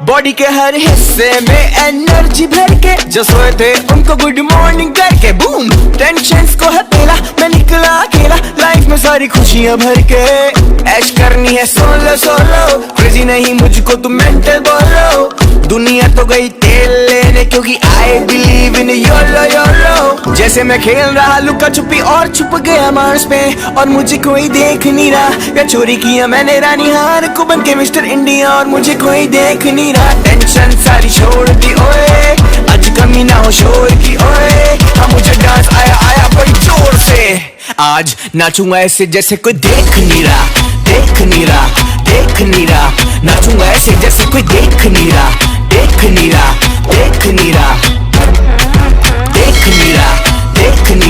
Body के हर हिस्से में एनर्जी भर के, जो सोए थे उनको गुड मॉर्निंग करके बूम। टेंशन को है पेला, मैं निकला अकेला, लाइफ में सारी खुशियां भर के। ऐश करनी है सोलो सोलो, क्रेजी नहीं मुझको तुम मेंटल बोलो। दुनिया तो गई तेल लेने क्योंकि I believe in YOLO YOLO. जैसे मैं खेल रहा लुका छुपी और छुप गया मार्स पे, और मुझे कोई देख नहीं रहा। या चोरी किया मैंने रानी हार को बन के मिस्टर इंडिया, और मुझे कोई देख नहीं रहा। टेंशन सारी छोड़ दी ओए, आज कमी ना हो शोर की ओए। हाँ मुझे डांस आया आया बड़ी जोर से, आज नाचूंगा ऐसे जैसे कोई देख नहीं रहा, देख नहीं रहा, देख नहीं रहा। नाचूंगा ऐसे जैसे कोई देख नहीं रहा, देख नहीं रहा, देख नहीं रहा, देख नहीं रहा।